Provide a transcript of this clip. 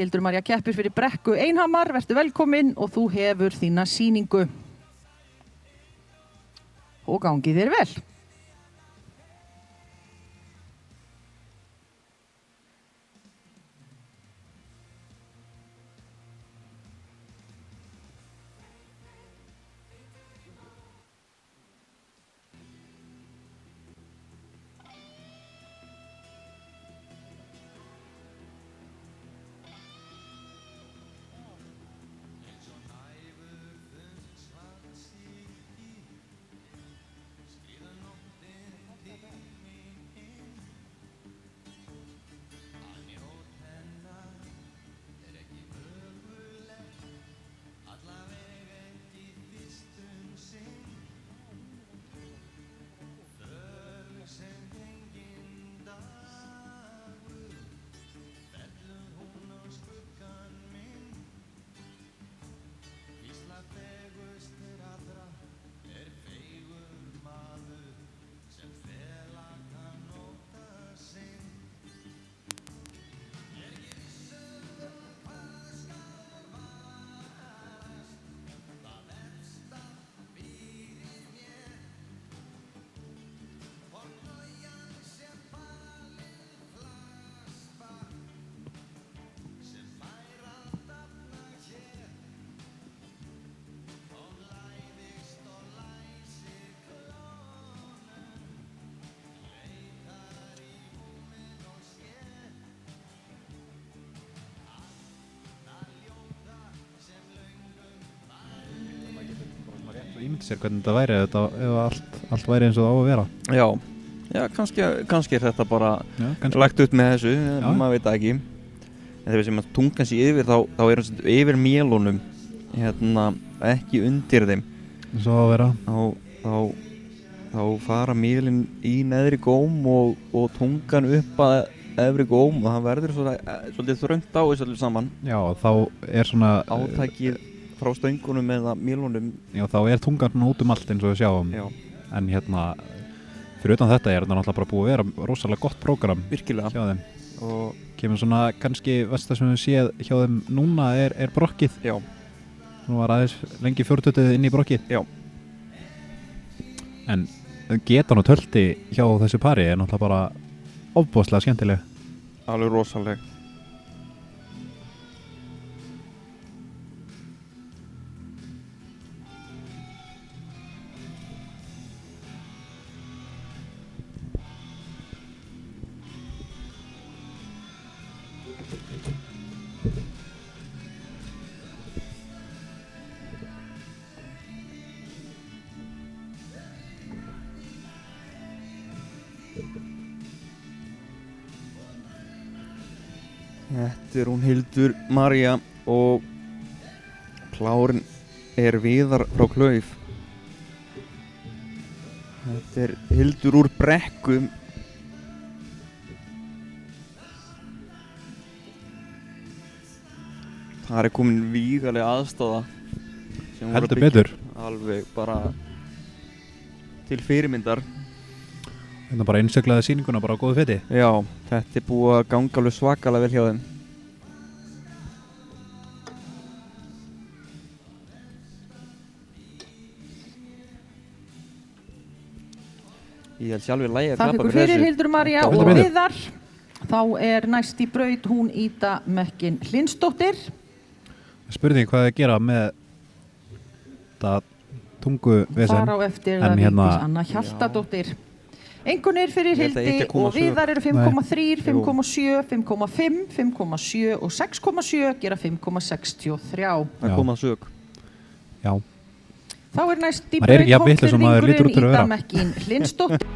Hildur María keppir fyrir Brekku Einhamar, vertu velkomin og þú hefur þína sýningu. Og gangi þér vel. Ímyndi sér hvernig þetta væri ef allt væri eins og það á að vera. Já, kannski er þetta bara lagt upp með þessu, maður veit það ekki. En þegar sem að tungan sé yfir þá er hans yfir mélunum, ekki undir þeim. Svo að vera. Þá fara mélin í neðri góm og tungan upp að efri góm og það verður svolítið þröngt á þessu allir saman. Já, þá er svona átakið frá stöngunum eða mélunum. Já, þá er tungan út allt eins og við sjáum. Já. En fyrir utan þetta er þetta náttúrulega bara búið að vera rosalega gott prógram. Virkilega. Hjá þeim. Og kemur svona kannski versta sem við séð hjá þeim núna er brokkið. Já. Nú var aðeins lengi 40 inn í brokkið. Já. En getan og tölti hjá þessu pari er náttúrulega bara ofboðslega skemmtileg. Alveg rosaleg. Þetta er hún Hildur María og klárinn er Viðar frá Klauf. Þetta er Hildur úr Brekku. Það er komin vígaleg aðstaða. Heldur betur. Alveg bara til fyrirmyndar. Þetta bara innsiglaði sýninguna bara á góðu feti. Já, þetta er búið að ganga alveg svakalega vel hjá þeim. Ég held sjálfur lægi að klappa fyrir þessu. Þakka fyrir Hildur María og Viðar. Þá er næst í braut hún Ída Mekkin Hlynsdóttir. Spurning hvað að gera með þetta tunguvesen. Þar á eftir það Vigdís Anna Hjaltadóttir. Einkunnir fyrir Hildi og Viðar eru 5,3, 5,7, 5,5, 5,7 og 6,7 gera 5,63. Það koma sög. Já. Þá er næst í braut hóttvirðingurinn Ída Mekkin Hlynsdóttir.